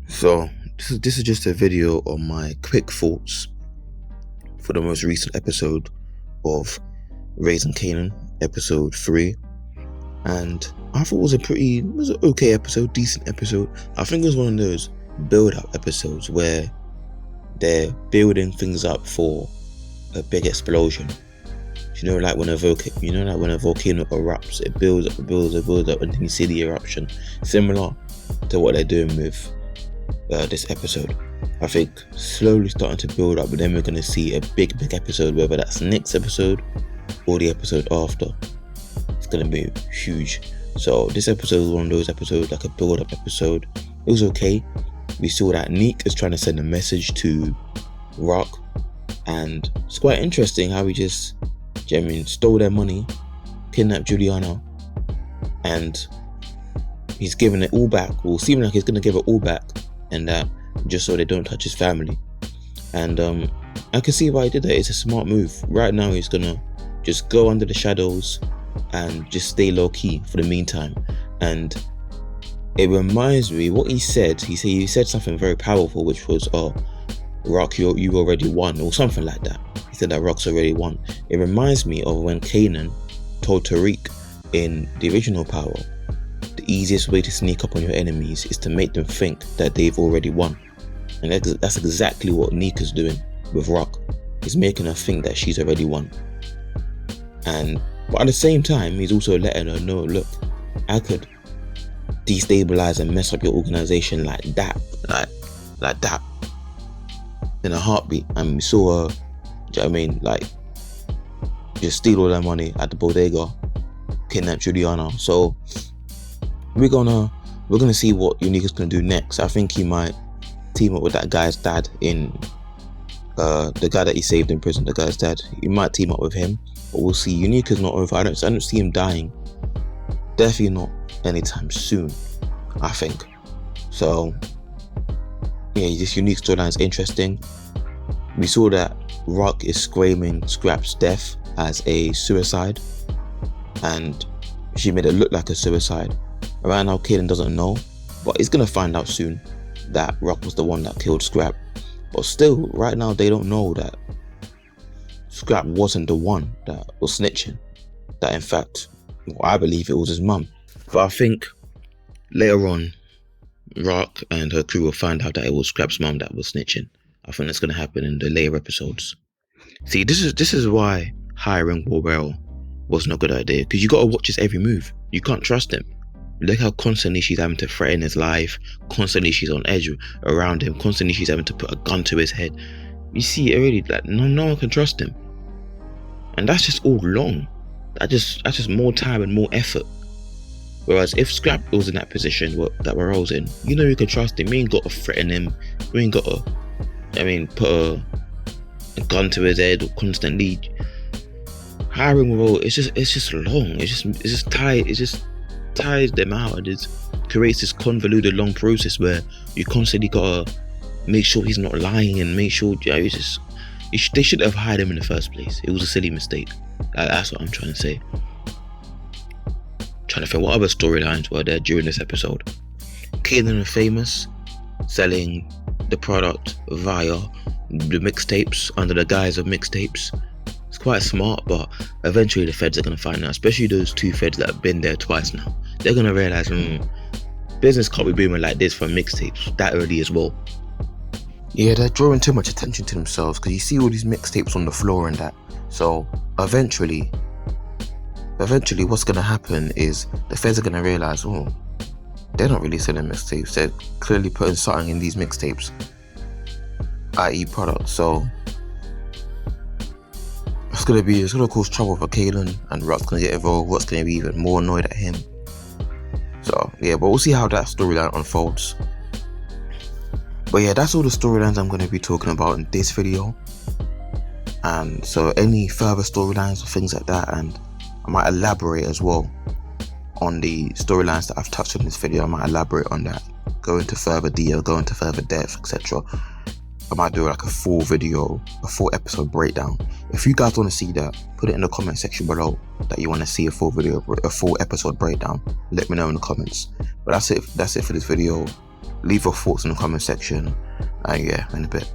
So this is just a video on my quick thoughts for the most recent episode of Raising Kanan, episode 3. And I thought it was an okay episode, decent episode. I think it was one of those build-up episodes where they're building things up for a big explosion. Like when a volcano erupts, it builds up, and then you see the eruption. Similar to what they're doing with this episode. I think slowly starting to build up, but then we're going to see a big episode, whether that's next episode or the episode after. It's going to be huge. So this episode is one of those episodes, like a build-up episode. It was okay. We saw that Neek is trying to send a message to Rock, and it's quite interesting how he just stole their money, kidnapped Juliana, and he's giving it all back, or seeming like he's going to give it all back, and that just so they don't touch his family. And I can see why he did that. It's a smart move. Right now he's going to just go under the shadows and just stay low key for the meantime. And it reminds me what he said. He said something very powerful, which was, Rock, you already won, or something like that. He said that Rock's already won. It reminds me of when Kanan told Tariq in the original Power, the easiest way to sneak up on your enemies is to make them think that they've already won. And that's exactly what Neek is doing with Rock. He's making her think that she's already won. But at the same time, he's also letting her know, look, I could destabilize and mess up your organization like that, like that, in a heartbeat. And we saw her, just steal all their money at the bodega, kidnap Juliana. So we're gonna see what Unique is gonna do next. I think he might team up with that guy's dad in the guy that he saved in prison, the guy's dad. He might team up with him, but we'll see. Unique is not over. I don't see him dying. Definitely not anytime soon, I think. So yeah, this Unique storyline is interesting. We saw that Rock is screaming Scrap's death as a suicide, and she made it look like a suicide. Right now, Kanan doesn't know, but he's gonna find out soon that Rock was the one that killed Scrap. But still, right now, they don't know that Scrap wasn't the one that was snitching. That in fact, I believe it was his mum. But I think later on, Rock and her crew will find out that it was Scrap's mum that was snitching. I think that's going to happen in the later episodes. See, this is why hiring Warrell wasn't a good idea, because you got to watch his every move. You can't trust him. Look how constantly she's having to threaten his life, constantly she's on edge around him, constantly she's having to put a gun to his head. You see it already, like no one can trust him. And that's just all long. That's just more time and more effort. Whereas if Scrap was in that position that Warrell's in, you can trust him. You ain't got to threaten him. You ain't got to put a gun to his head or constantly. Hiring Warrell, it's just long. It just tires them out, and it creates this convoluted long process where you constantly gotta make sure he's not lying and make sure they should have hired him in the first place. It was a silly mistake. That's what I'm trying to say. Trying to think what other storylines were there during this episode. Kanan and Famous selling the product via the mixtapes under the guise of mixtapes. It's quite smart, but eventually the feds are going to find out, especially those two feds that have been there twice now. They're going to realize business can't be booming like this for mixtapes that early as well. Yeah, they're drawing too much attention to themselves, because you see all these mixtapes on the floor and that. So eventually what's going to happen is the feds are going to realize, they're not really selling mixtapes. They're clearly putting something in these mixtapes, i.e. products. So it's gonna cause trouble for Kanan, and Rock's gonna get involved. Rock's gonna be even more annoyed at him. So yeah, but we'll see how that storyline unfolds. But yeah, that's all the storylines I'm gonna be talking about in this video. And so any further storylines or things like that, and I might elaborate as well on the storylines that I've touched on in this video. I might elaborate on that, go into further detail, go into further depth, etc. I might do like a full video, a full episode breakdown. If you guys want to see that, put it in the comment section below that you want to see a full video, a full episode breakdown. Let me know in the comments. But that's it for this video. Leave your thoughts in the comment section, and yeah, in a bit.